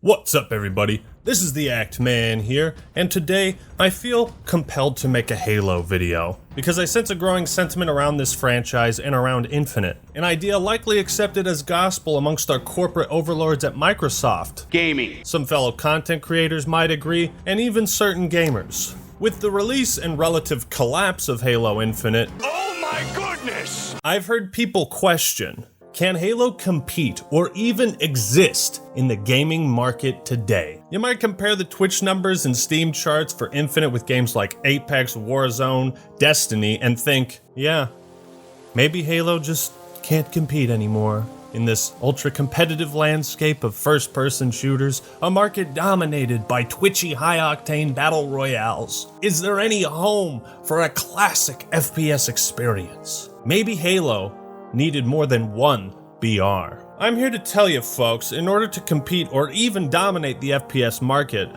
What's up, everybody? This is the Act Man here, and today I feel compelled to make a Halo video because I sense a growing sentiment around this franchise and around Infinite, an idea likely accepted as gospel amongst our corporate overlords at Microsoft. Gaming. Some fellow content creators might agree, and even certain gamers. With the release and relative collapse of Halo Infinite, Oh my goodness! I've heard people question, can Halo compete or even exist in the gaming market today? You might compare the Twitch numbers and Steam charts for Infinite with games like Apex, Warzone, Destiny, and think, yeah, maybe Halo just can't compete anymore. In this ultra-competitive landscape of first-person shooters, a market dominated by twitchy, high-octane battle royales, is there any home for a classic FPS experience? Maybe Halo needed more than one BR. I'm here to tell you folks, in order to compete or even dominate the FPS market,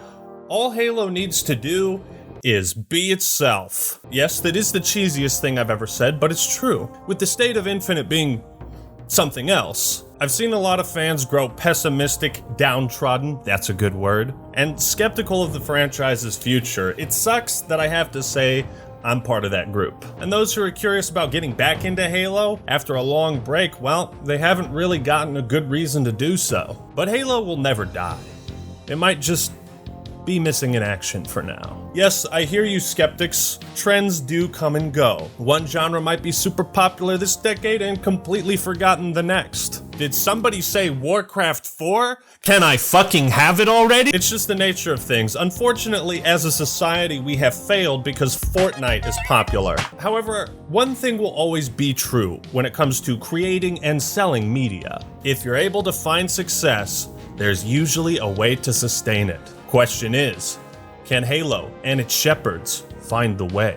all Halo needs to do is be itself. Yes, that is the cheesiest thing I've ever said, but it's true. With the state of Infinite being something else, I've seen a lot of fans grow pessimistic, downtrodden, that's a good word, and skeptical of the franchise's future. It sucks that I have to say I'm part of that group. And those who are curious about getting back into Halo after a long break, well, they haven't really gotten a good reason to do so. But Halo will never die. It might just be missing in action for now. Yes, I hear you skeptics. Trends do come and go. One genre might be super popular this decade and completely forgotten the next. Did somebody say Warcraft 4? Can I fucking have it already? It's just the nature of things. Unfortunately, as a society, we have failed because Fortnite is popular. However, one thing will always be true when it comes to creating and selling media. If you're able to find success, there's usually a way to sustain it. Question is, can Halo and its shepherds find the way?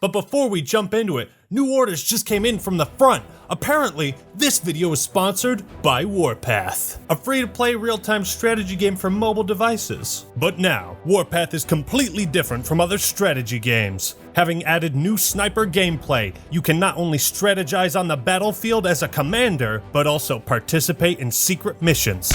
But before we jump into it, new orders just came in from the front. Apparently, this video is sponsored by Warpath, a free-to-play real-time strategy game for mobile devices. But now, Warpath is completely different from other strategy games. Having added new sniper gameplay, you can not only strategize on the battlefield as a commander, but also participate in secret missions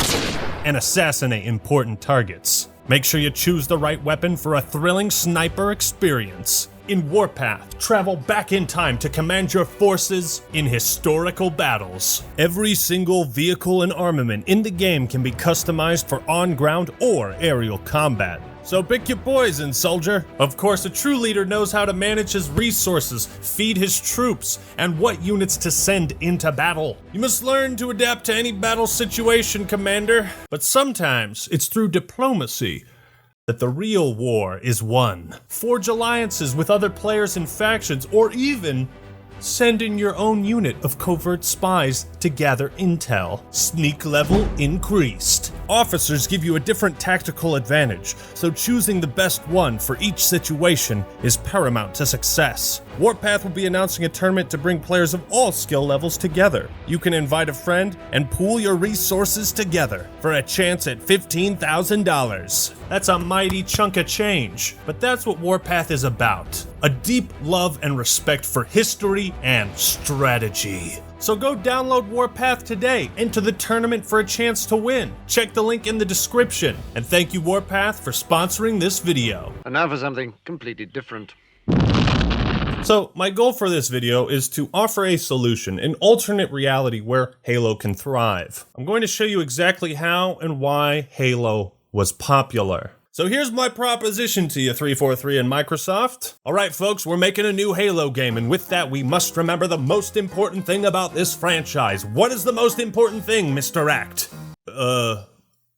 and assassinate important targets. Make sure you choose the right weapon for a thrilling sniper experience. In Warpath, travel back in time to command your forces in historical battles. Every single vehicle and armament in the game can be customized for on-ground or aerial combat. So pick your poison, soldier. Of course, a true leader knows how to manage his resources, feed his troops, and what units to send into battle. You must learn to adapt to any battle situation, Commander. But sometimes it's through diplomacy that the real war is won. Forge alliances with other players and factions, or even send in your own unit of covert spies to gather intel. Sneak level increased. Officers give you a different tactical advantage, so choosing the best one for each situation is paramount to success. Warpath will be announcing a tournament to bring players of all skill levels together. You can invite a friend and pool your resources together for a chance at $15,000. That's a mighty chunk of change, but that's what Warpath is about. A deep love and respect for history and strategy. So go download Warpath today, enter the tournament for a chance to win. Check the link in the description. And thank you, Warpath, for sponsoring this video. And now for something completely different. So my goal for this video is to offer a solution, an alternate reality where Halo can thrive. I'm going to show you exactly how and why Halo was popular. So here's my proposition to you, 343 and Microsoft. Alright folks, we're making a new Halo game, and with that we must remember the most important thing about this franchise. What is the most important thing, Mr. Act?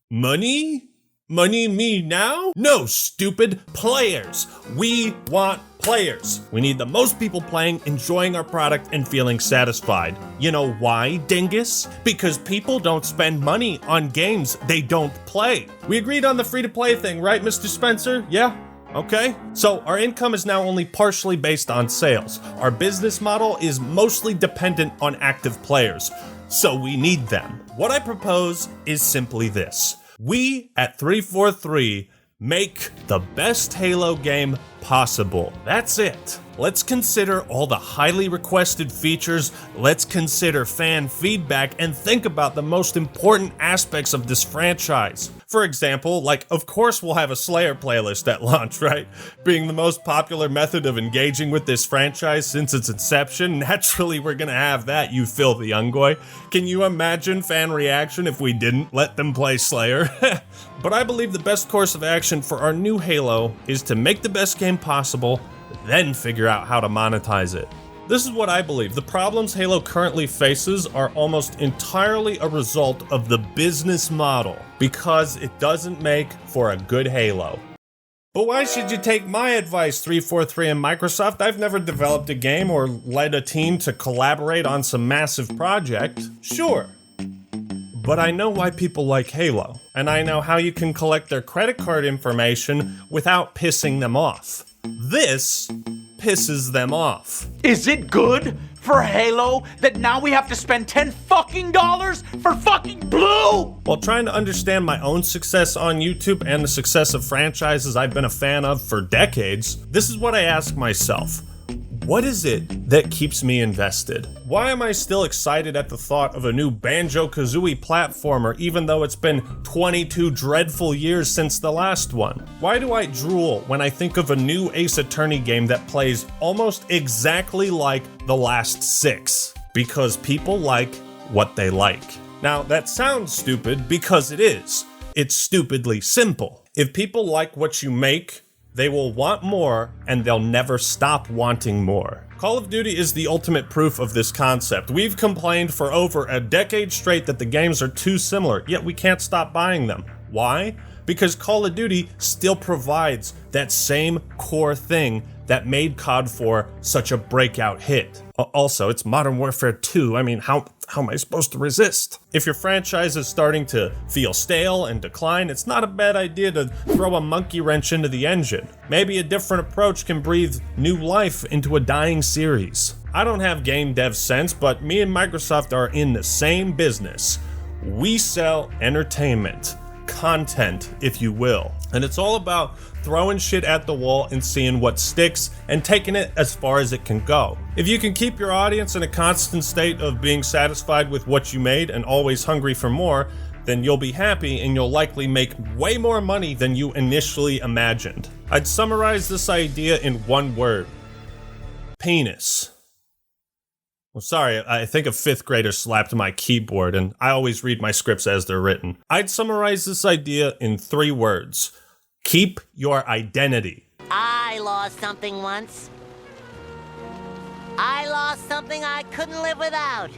Money? Money me now? No, stupid. Players. We want players. We need the most people playing, enjoying our product, and feeling satisfied. You know why, dingus? Because people don't spend money on games they don't play. We agreed on the free-to-play thing, right, Mr. Spencer? Yeah? Okay. So our income is now only partially based on sales. Our business model is mostly dependent on active players. So we need them. What I propose is simply this. We at 343 Make the best Halo game possible. That's it. Let's consider all the highly requested features, let's consider fan feedback, and think about the most important aspects of this franchise. For example, of course we'll have a Slayer playlist at launch, right? Being the most popular method of engaging with this franchise since its inception, naturally we're gonna have that, you filthy ungoy. Can you imagine fan reaction if we didn't let them play Slayer? But I believe the best course of action for our new Halo is to make the best game possible, then figure out how to monetize it. This is what I believe. The problems Halo currently faces are almost entirely a result of the business model, because it doesn't make for a good Halo. But why should you take my advice, 343 and Microsoft? I've never developed a game or led a team to collaborate on some massive project. Sure. But I know why people like Halo, and I know how you can collect their credit card information without pissing them off. This pisses them off. Is it good for Halo that now we have to spend $10 fucking for fucking blue? While trying to understand my own success on YouTube and the success of franchises I've been a fan of for decades, this is what I ask myself. What is it that keeps me invested? Why am I still excited at the thought of a new Banjo-Kazooie platformer even though it's been 22 dreadful years since the last one? Why do I drool when I think of a new Ace Attorney game that plays almost exactly like the last 6? Because people like what they like. Now, that sounds stupid because it is. It's stupidly simple. If people like what you make, they will want more, and they'll never stop wanting more. Call of Duty is the ultimate proof of this concept. We've complained for over a decade straight that the games are too similar, yet we can't stop buying them. Why? Because Call of Duty still provides that same core thing that made COD 4 such a breakout hit. Also, it's Modern Warfare 2. I mean, how am I supposed to resist? If your franchise is starting to feel stale and decline, it's not a bad idea to throw a monkey wrench into the engine. Maybe a different approach can breathe new life into a dying series. I don't have game dev sense, but me and Microsoft are in the same business. We sell entertainment. Content, if you will. And it's all about throwing shit at the wall and seeing what sticks and taking it as far as it can go. If you can keep your audience in a constant state of being satisfied with what you made and always hungry for more, then you'll be happy and you'll likely make way more money than you initially imagined. I'd summarize this idea in one word. Penis. Well, sorry, I think a 5th grader slapped my keyboard, and I always read my scripts as they're written. I'd summarize this idea in 3 words. Keep your identity. I lost something once. I lost something I couldn't live without.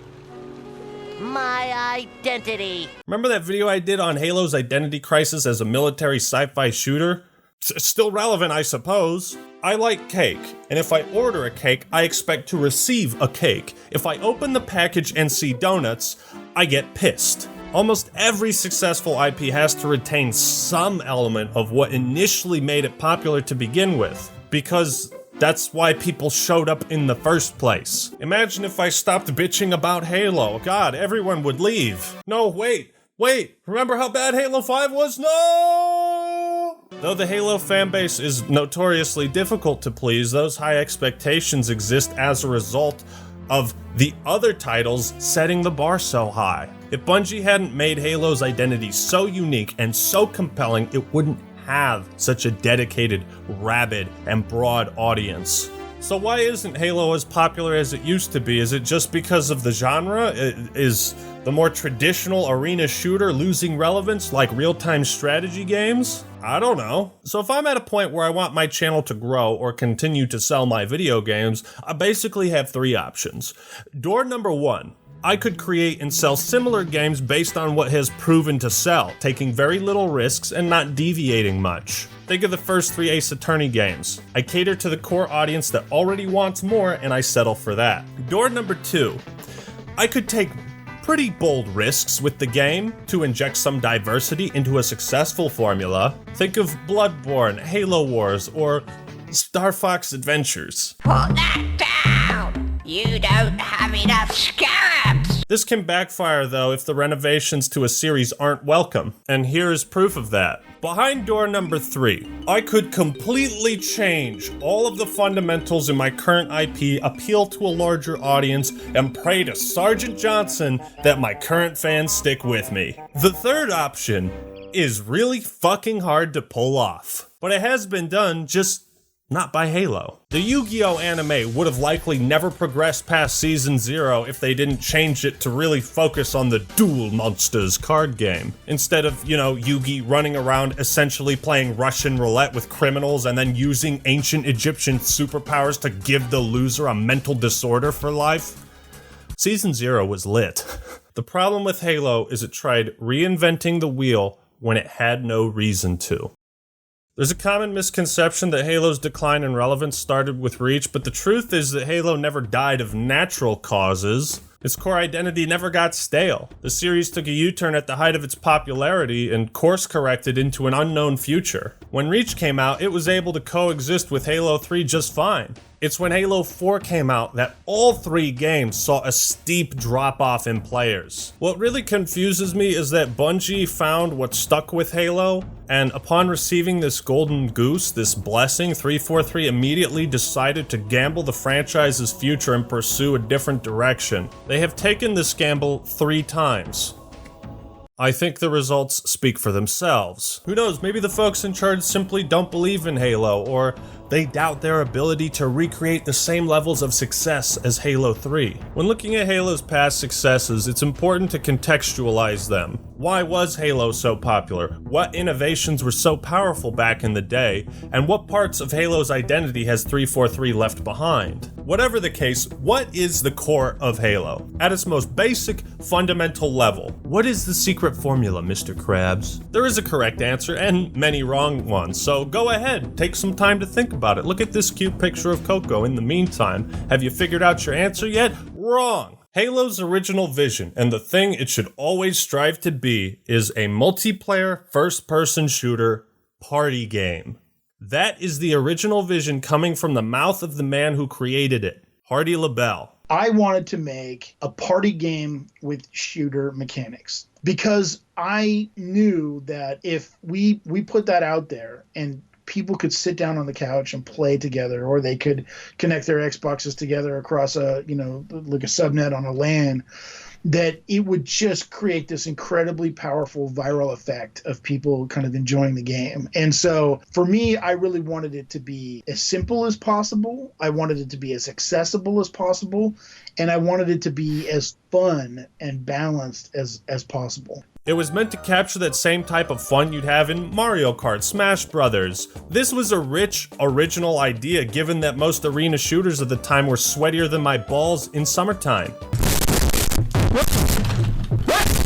My identity. Remember that video I did on Halo's identity crisis as a military sci-fi shooter? It's still relevant, I suppose. I like cake, and if I order a cake, I expect to receive a cake. If I open the package and see donuts, I get pissed. Almost every successful IP has to retain some element of what initially made it popular to begin with, because that's why people showed up in the first place. Imagine if I stopped bitching about Halo. God, everyone would leave. No, wait, remember how bad Halo 5 was? No! Though the Halo fanbase is notoriously difficult to please, those high expectations exist as a result of the other titles setting the bar so high. If Bungie hadn't made Halo's identity so unique and so compelling, it wouldn't have such a dedicated, rabid, and broad audience. So why isn't Halo as popular as it used to be? Is it just because of the genre? Is the more traditional arena shooter losing relevance like real-time strategy games? I don't know. So if I'm at a point where I want my channel to grow or continue to sell my video games, I basically have 3 options. Door number 1. I could create and sell similar games based on what has proven to sell, taking very little risks and not deviating much. Think of the first 3 Ace Attorney games. I cater to the core audience that already wants more, and I settle for that. Door number 2. I could take pretty bold risks with the game to inject some diversity into a successful formula. Think of Bloodborne, Halo Wars, or Star Fox Adventures. Put that down! You don't have enough scabs! This can backfire, though, if the renovations to a series aren't welcome, and here is proof of that. Behind door number 3, I could completely change all of the fundamentals in my current IP, appeal to a larger audience, and pray to Sergeant Johnson that my current fans stick with me. The third option is really fucking hard to pull off, but it has been done, just not by Halo. The Yu-Gi-Oh! Anime would have likely never progressed past Season 0 if they didn't change it to really focus on the Duel Monsters card game. Instead of, Yugi running around essentially playing Russian roulette with criminals and then using ancient Egyptian superpowers to give the loser a mental disorder for life. Season 0 was lit. The problem with Halo is it tried reinventing the wheel when it had no reason to. There's a common misconception that Halo's decline in relevance started with Reach, but the truth is that Halo never died of natural causes. Its core identity never got stale. The series took a U-turn at the height of its popularity and course-corrected into an unknown future. When Reach came out, it was able to coexist with Halo 3 just fine. It's when Halo 4 came out that all 3 games saw a steep drop-off in players. What really confuses me is that Bungie found what stuck with Halo, and upon receiving this golden goose, this blessing, 343 immediately decided to gamble the franchise's future and pursue a different direction. They have taken this gamble 3 times. I think the results speak for themselves. Who knows, maybe the folks in charge simply don't believe in Halo, or they doubt their ability to recreate the same levels of success as Halo 3. When looking at Halo's past successes, it's important to contextualize them. Why was Halo so popular? What innovations were so powerful back in the day? And what parts of Halo's identity has 343 left behind? Whatever the case, what is the core of Halo? At its most basic, fundamental level, what is the secret formula, Mr. Krabs? There is a correct answer and many wrong ones, so go ahead, take some time to think about it. Look at this cute picture of Coco. In the meantime, have you figured out your answer yet? Wrong! Halo's original vision, and the thing it should always strive to be, is a multiplayer, first-person shooter party game. That is the original vision coming from the mouth of the man who created it, Hardy LaBelle. I wanted to make a party game with shooter mechanics because I knew that if we put that out there and people could sit down on the couch and play together, or they could connect their Xboxes together across like a subnet on a LAN, that it would just create this incredibly powerful viral effect of people kind of enjoying the game. And so for me, I really wanted it to be as simple as possible. I wanted it to be as accessible as possible. And I wanted it to be as fun and balanced as possible. It was meant to capture that same type of fun you'd have in Mario Kart, Smash Brothers. This was a rich, original idea given that most arena shooters of the time were sweatier than my balls in summertime.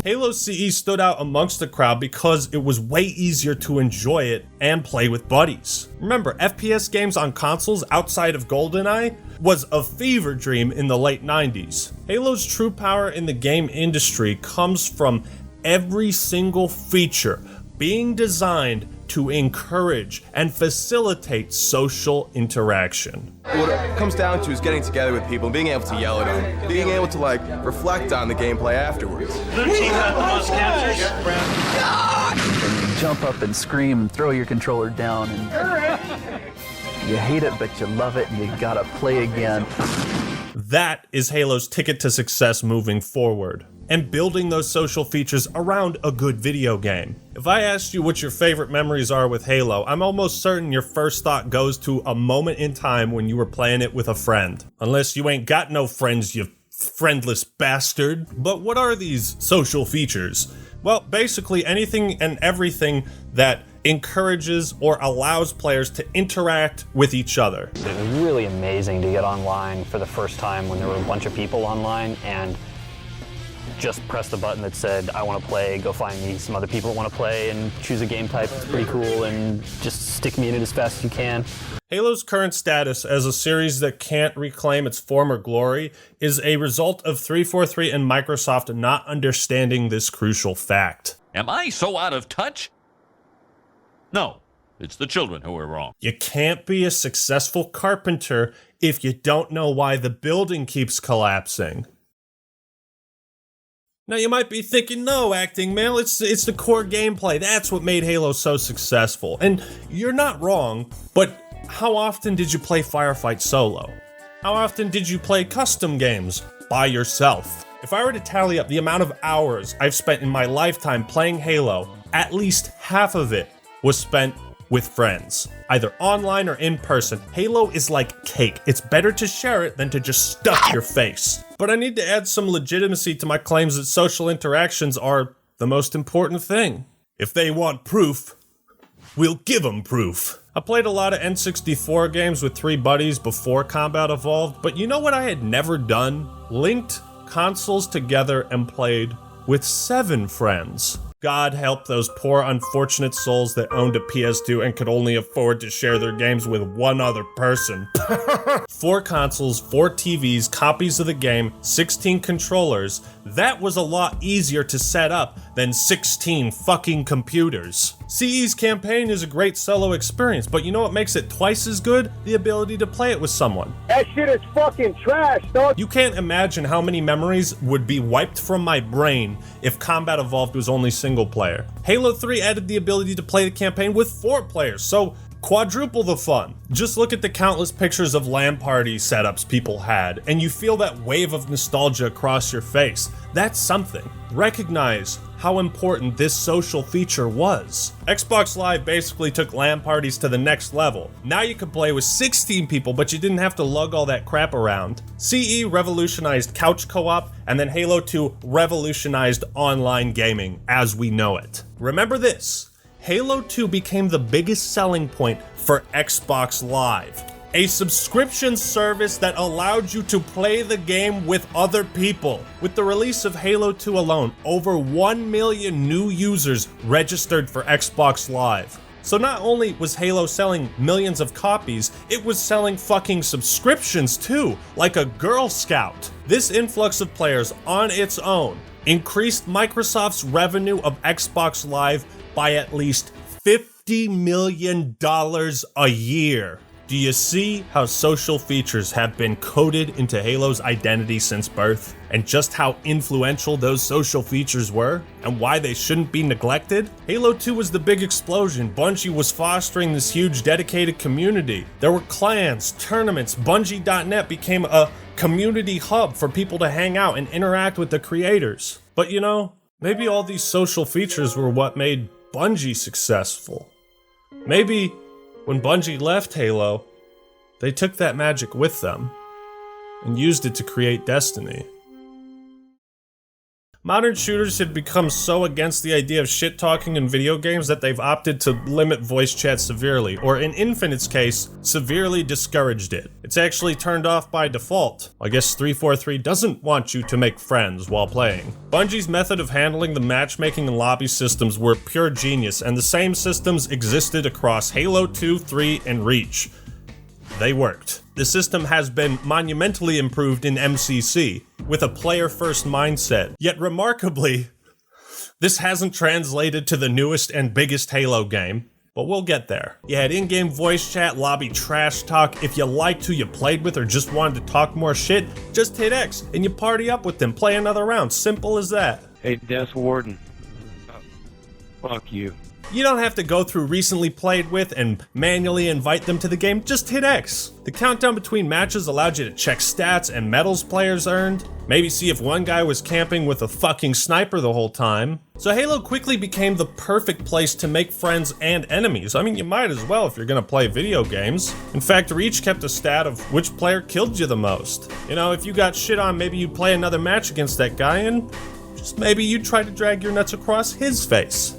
Halo CE stood out amongst the crowd because it was way easier to enjoy it and play with buddies. Remember, FPS games on consoles outside of GoldenEye was a fever dream in the late 90s. Halo's true power in the game industry comes from every single feature being designed to encourage and facilitate social interaction. What it comes down to is getting together with people and being able to yell at them, being able to reflect on the gameplay afterwards. Blue team got the most captures. And you jump up and scream and throw your controller down, and you hate it but you love it and you gotta play again. That is Halo's ticket to success moving forward, and building those social features around a good video game. If I asked you what your favorite memories are with Halo, I'm almost certain your first thought goes to a moment in time when you were playing it with a friend. Unless you ain't got no friends, you friendless bastard. But what are these social features? Well, basically anything and everything that encourages or allows players to interact with each other. It was really amazing to get online for the first time when there were a bunch of people online and just press the button that said, I want to play, go find me some other people that want to play and choose a game type that's pretty cool and just stick me in it as fast as you can. Halo's current status as a series that can't reclaim its former glory is a result of 343 and Microsoft not understanding this crucial fact. Am I so out of touch? No, it's the children who are wrong. You can't be a successful carpenter if you don't know why the building keeps collapsing. Now you might be thinking, no, Acting Male, it's the core gameplay. That's what made Halo so successful. And you're not wrong, but how often did you play Firefight solo? How often did you play custom games by yourself? If I were to tally up the amount of hours I've spent in my lifetime playing Halo, at least half of it was spent with friends, either online or in person. Halo is like cake. It's better to share it than to just stuff your face. But I need to add some legitimacy to my claims that social interactions are the most important thing. If they want proof, we'll give them proof. I played a lot of N64 games with 3 buddies before Combat Evolved, but you know what I had never done? Linked consoles together and played with 7 friends. God help those poor unfortunate souls that owned a PS2 and could only afford to share their games with one other person. 4 consoles, 4 TVs, copies of the game, 16 controllers. That was a lot easier to set up than 16 fucking computers. CE's campaign is a great solo experience, but you know what makes it twice as good? The ability to play it with someone. That shit is fucking trash, dog. You can't imagine how many memories would be wiped from my brain if Combat Evolved was only single player. Halo 3 added the ability to play the campaign with 4 players, so quadruple the fun. Just look at the countless pictures of LAN party setups people had, and you feel that wave of nostalgia across your face. That's something. Recognize how important this social feature was. Xbox Live basically took LAN parties to the next level. Now you could play with 16 people, but you didn't have to lug all that crap around. CE revolutionized couch co-op, and then Halo 2 revolutionized online gaming as we know it. Remember this. Halo 2 became the biggest selling point for Xbox Live, a subscription service that allowed you to play the game with other people. With the release of Halo 2 alone, over 1 million new users registered for Xbox Live. So not only was Halo selling millions of copies, it was selling fucking subscriptions too, like a Girl Scout. This influx of players on its own increased Microsoft's revenue of Xbox Live by at least $50 million a year. Do you see how social features have been coded into Halo's identity since birth? And just how influential those social features were? And why they shouldn't be neglected? Halo 2 was the big explosion. Bungie was fostering this huge dedicated community. There were clans, tournaments, Bungie.net became a community hub for people to hang out and interact with the creators. But you know, maybe all these social features were what made Bungie successful. Maybe when Bungie left Halo, they took that magic with them and used it to create Destiny. Modern shooters had become so against the idea of shit-talking in video games that they've opted to limit voice chat severely, or in Infinite's case, severely discouraged it. It's actually turned off by default. I guess 343 doesn't want you to make friends while playing. Bungie's method of handling the matchmaking and lobby systems were pure genius, and the same systems existed across Halo 2, 3, and Reach. They worked. The system has been monumentally improved in MCC, with a player-first mindset. Yet remarkably, this hasn't translated to the newest and biggest Halo game. But we'll get there. You had in-game voice chat, lobby trash talk. If you liked who you played with or just wanted to talk more shit, just hit X and you party up with them, play another round. Simple as that. Hey, Death Warden. Fuck you. You don't have to go through recently played with and manually invite them to the game, just hit X. The countdown between matches allowed you to check stats and medals players earned, maybe see if one guy was camping with a fucking sniper the whole time. So Halo quickly became the perfect place to make friends and enemies. I mean, you might as well if you're gonna play video games. In fact, Reach kept a stat of which player killed you the most. You know, if you got shit on, maybe you'd play another match against that guy and just maybe you'd try to drag your nuts across his face.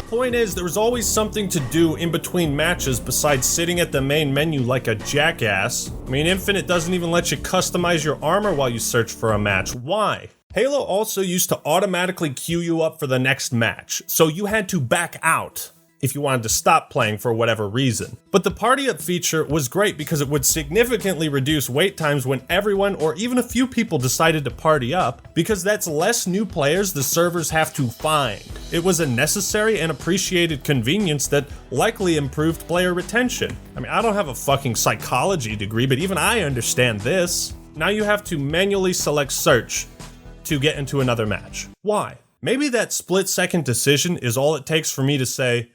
Point is, there was always something to do in between matches besides sitting at the main menu like a jackass. I mean, Infinite doesn't even let you customize your armor while you search for a match. Why? Halo also used to automatically queue you up for the next match, so you had to back out if you wanted to stop playing for whatever reason. But the party up feature was great because it would significantly reduce wait times when everyone or even a few people decided to party up, because that's less new players the servers have to find. It was a necessary and appreciated convenience that likely improved player retention. I mean, I don't have a fucking psychology degree, but even I understand this. now you have to manually select search to get into another match. Why? Maybe that split-second decision is all it takes for me to say,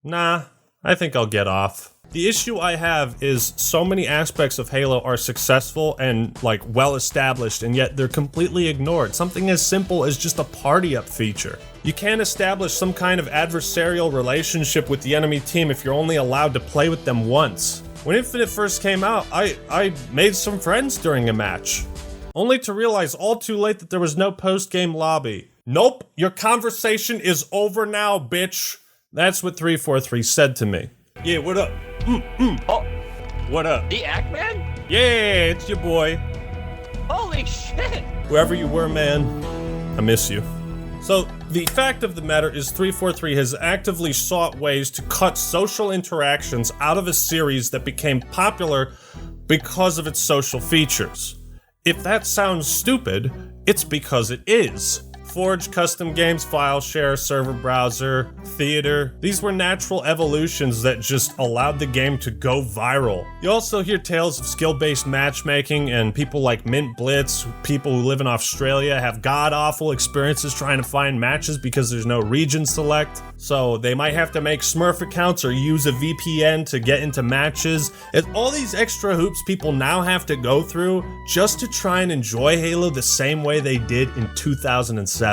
nah, I think I'll get off. The issue I have is so many aspects of Halo are successful and like well established, and yet they're completely ignored. Something as simple as just a party up feature. You can't establish some kind of adversarial relationship with the enemy team if you're only allowed to play with them once. When Infinite first came out, I made some friends during a match, only to realize all too late that there was no post-game lobby. Nope, your conversation is over now, bitch. That's what 343 said to me. Yeah, what up? Oh, What up? the Act Man? Yeah, it's your boy. Holy shit! Wherever you were, man, I miss you. So, the fact of the matter is 343 has actively sought ways to cut social interactions out of a series that became popular because of its social features. If that sounds stupid, it's because it is. Forge, custom games, file share, server browser, theater. These were natural evolutions that just allowed the game to go viral. You also hear tales of skill-based matchmaking, and people like Mint Blitz, people who live in Australia, have god-awful experiences trying to find matches because there's no region select. So they might have to make Smurf accounts or use a VPN to get into matches. It's all these extra hoops people now have to go through just to try and enjoy Halo the same way they did in 2007.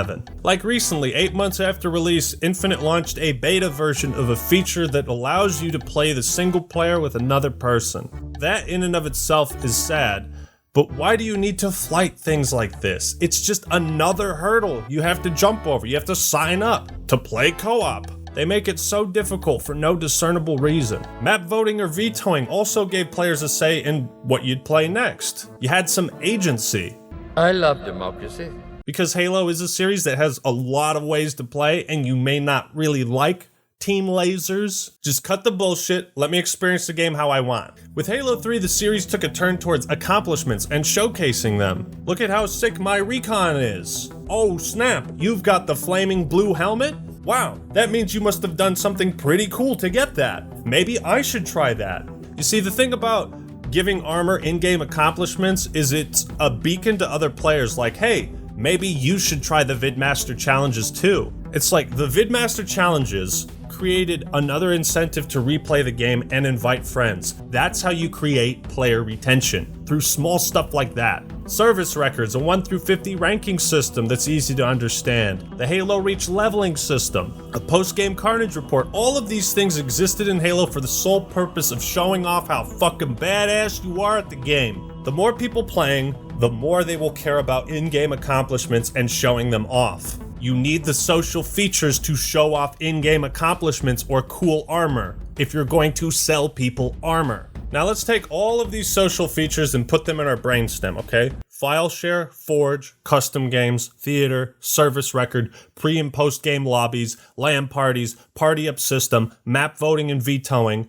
Like recently, 8 months after release, Infinite launched a beta version of a feature that allows you to play the single player with another person. That in and of itself is sad, but why do you need to fight things like this? It's just another hurdle you have to jump over. You have to sign up to play co-op. They make it so difficult for no discernible reason. Map voting or vetoing also gave players a say in what you'd play next. You had some agency. I love democracy. Because Halo is a series that has a lot of ways to play, and you may not really like team lasers. Just cut the bullshit, let me experience the game how I want. With Halo 3, the series took a turn towards accomplishments and showcasing them. Look at how sick my recon is. Oh snap, you've got the flaming blue helmet? Wow, that means you must have done something pretty cool to get that. Maybe I should try that. You see, the thing about giving armor in-game accomplishments is it's a beacon to other players like, hey, maybe you should try the VidMaster challenges too. It's like the VidMaster challenges created another incentive to replay the game and invite friends. That's how you create player retention, through small stuff like that. Service records, a 1 through 50 ranking system that's easy to understand, the Halo Reach leveling system, a post-game carnage report. All of these things existed in Halo for the sole purpose of showing off how fucking badass you are at the game. The more people playing, the more they will care about in-game accomplishments and showing them off. You need the social features to show off in-game accomplishments or cool armor if you're going to sell people armor. Now let's take all of these social features and put them in our brainstem, okay? File share, Forge, custom games, theater, service record, pre- and post-game lobbies, LAN parties, party up system, map voting and vetoing,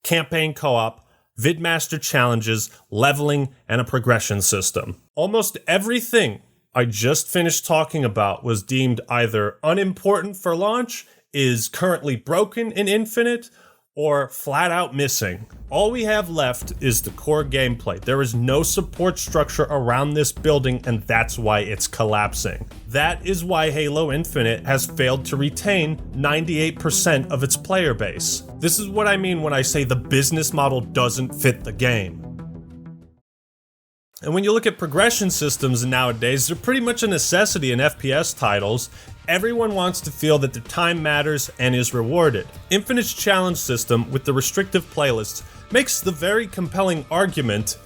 campaign co-op, VidMaster challenges, leveling, and a progression system. Almost everything I just finished talking about was deemed either unimportant for launch, is currently broken in Infinite, or flat out missing. All we have left is the core gameplay. There is no support structure around this building, and that's why it's collapsing. That is why Halo Infinite has failed to retain 98% of its player base. This is what I mean when I say the business model doesn't fit the game. And when you look at progression systems nowadays, they're pretty much a necessity in FPS titles. Everyone wants to feel that their time matters and is rewarded. Infinite's challenge system with the restrictive playlists makes the very compelling argument,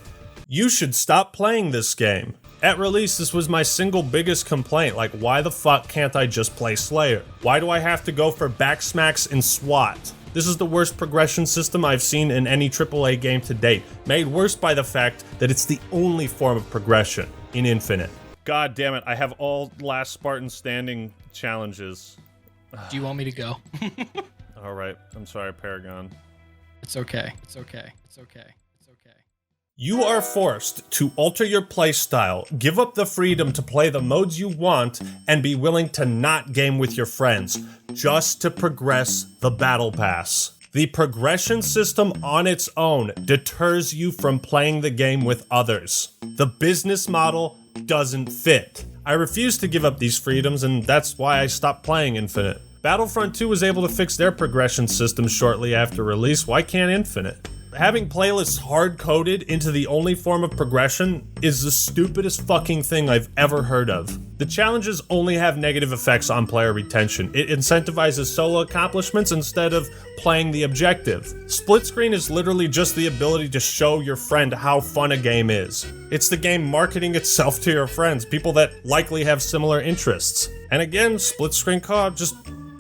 you should stop playing this game. At release, this was my single biggest complaint, like why the fuck can't I just play Slayer? Why do I have to go for backsmacks and SWAT? This is the worst progression system I've seen in any AAA game to date, made worse by the fact that it's the only form of progression in Infinite. God damn it, I have all Last Spartan Standing challenges. Do you want me to go? Alright, I'm sorry, Paragon. It's okay. It's okay. It's okay. It's okay. You are forced to alter your playstyle, give up the freedom to play the modes you want, and be willing to not game with your friends, just to progress the battle pass. The progression system on its own deters you from playing the game with others. The business model doesn't fit. I refuse to give up these freedoms, and that's why I stopped playing Infinite. Battlefront 2 was able to fix their progression system shortly after release. Why can't Infinite? Having playlists hard-coded into the only form of progression is the stupidest fucking thing I've ever heard of. The challenges only have negative effects on player retention. It incentivizes solo accomplishments instead of playing the objective. Split screen is literally just the ability to show your friend how fun a game is. It's the game marketing itself to your friends, people that likely have similar interests. And again, split screen co-op just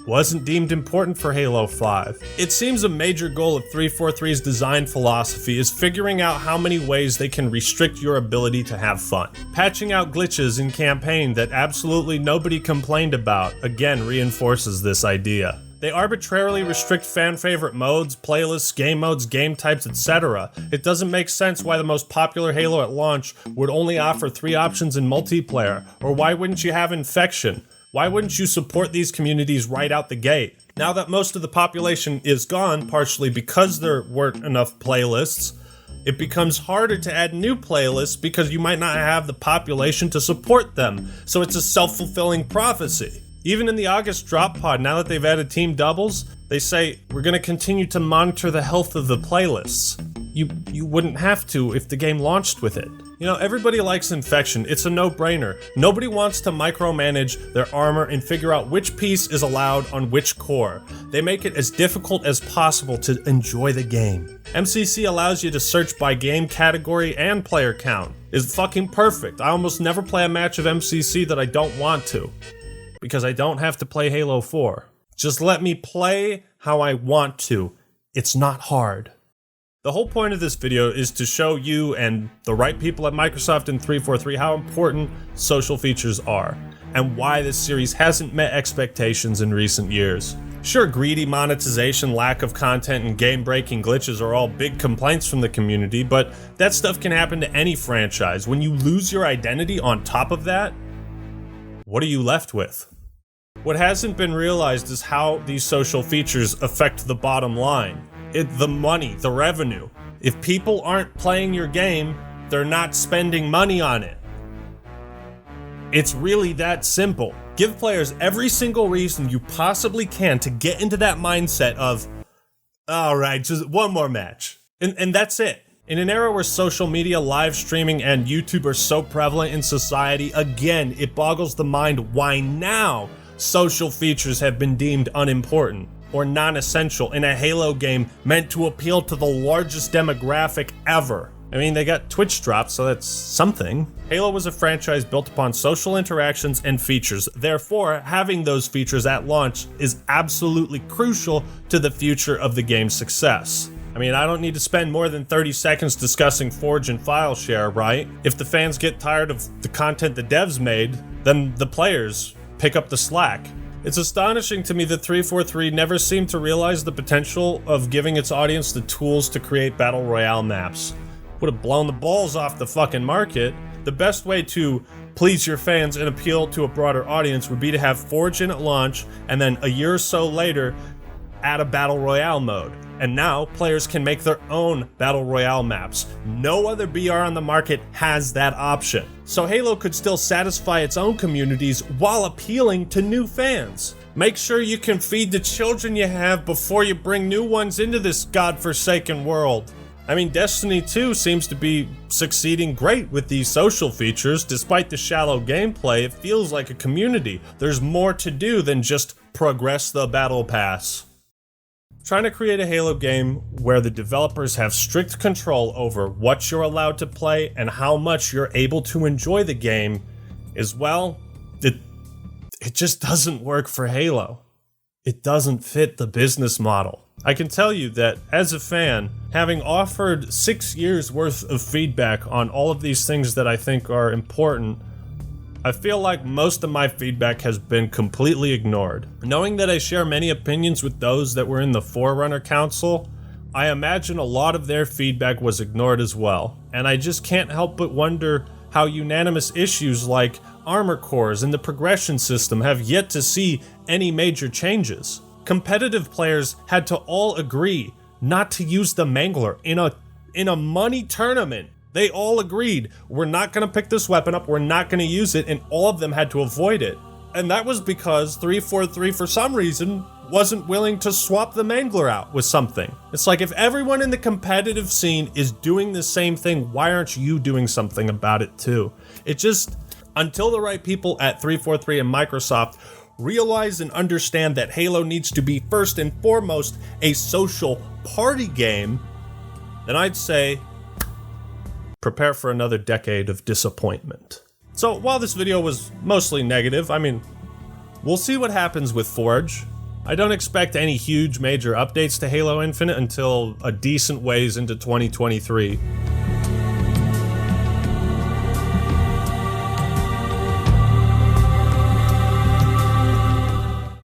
wasn't deemed important for Halo 5. It seems a major goal of 343's design philosophy is figuring out how many ways they can restrict your ability to have fun. Patching out glitches in campaign that absolutely nobody complained about, again, reinforces this idea. They arbitrarily restrict fan-favorite modes, playlists, game modes, game types, etc. It doesn't make sense why the most popular Halo at launch would only offer 3 options in multiplayer, or why wouldn't you have Infection? Why wouldn't you support these communities right out the gate? Now that most of the population is gone, partially because there weren't enough playlists, it becomes harder to add new playlists because you might not have the population to support them. So it's a self-fulfilling prophecy. Even in the August drop pod, now that they've added team doubles, they say, we're going to continue to monitor the health of the playlists. You wouldn't have to if the game launched with it. You know, everybody likes Infection. It's a no-brainer. Nobody wants to micromanage their armor and figure out which piece is allowed on which core. They make it as difficult as possible to enjoy the game. MCC allows you to search by game category and player count. It's fucking perfect. I almost never play a match of MCC that I don't want to, because I don't have to play Halo 4. Just let me play how I want to. It's not hard. The whole point of this video is to show you and the right people at Microsoft and 343 how important social features are, and why this series hasn't met expectations in recent years. Sure, greedy monetization, lack of content, and game-breaking glitches are all big complaints from the community, but that stuff can happen to any franchise. When you lose your identity on top of that, what are you left with? What hasn't been realized is how these social features affect the bottom line. The money, the revenue. If people aren't playing your game, they're not spending money on it. It's really that simple. Give players every single reason you possibly can to get into that mindset of, alright, just one more match. And that's it. In an era where social media, live streaming, and YouTube are so prevalent in society, again, it boggles the mind why now social features have been deemed unimportant or non-essential in a Halo game meant to appeal to the largest demographic ever. I mean, they got Twitch drops, so that's something. Halo was a franchise built upon social interactions and features. Therefore, having those features at launch is absolutely crucial to the future of the game's success. I mean, I don't need to spend more than 30 seconds discussing Forge and file share, right? If the fans get tired of the content the devs made, then the players pick up the slack. It's astonishing to me that 343 never seemed to realize the potential of giving its audience the tools to create battle royale maps. Would have blown the balls off the fucking market. The best way to please your fans and appeal to a broader audience would be to have Forge in at launch, and then a year or so later, add a battle royale mode. And now, players can make their own battle royale maps. No other BR on the market has that option. So Halo could still satisfy its own communities while appealing to new fans. Make sure you can feed the children you have before you bring new ones into this godforsaken world. I mean, Destiny 2 seems to be succeeding great with these social features. Despite the shallow gameplay, it feels like a community. There's more to do than just progress the battle pass. Trying to create a Halo game where the developers have strict control over what you're allowed to play and how much you're able to enjoy the game is, well, it just doesn't work for Halo. It doesn't fit the business model. I can tell you that as a fan, having offered 6 years worth of feedback on all of these things that I think are important, I feel like most of my feedback has been completely ignored. Knowing that I share many opinions with those that were in the Forerunner Council, I imagine a lot of their feedback was ignored as well. And I just can't help but wonder how unanimous issues like armor cores and the progression system have yet to see any major changes. competitive players had to all agree not to use the Mangler in a money tournament. They all agreed, we're not going to pick this weapon up, we're not going to use it, and all of them had to avoid it. And that was because 343, for some reason, wasn't willing to swap the Mangler out with something. It's like, if everyone in the competitive scene is doing the same thing, why aren't you doing something about it too? It just, until the right people at 343 and Microsoft realize and understand that Halo needs to be first and foremost a social party game, then I'd say prepare for another decade of disappointment. So while this video was mostly negative, I mean, we'll see what happens with Forge. I don't expect any huge major updates to Halo Infinite until a decent ways into 2023.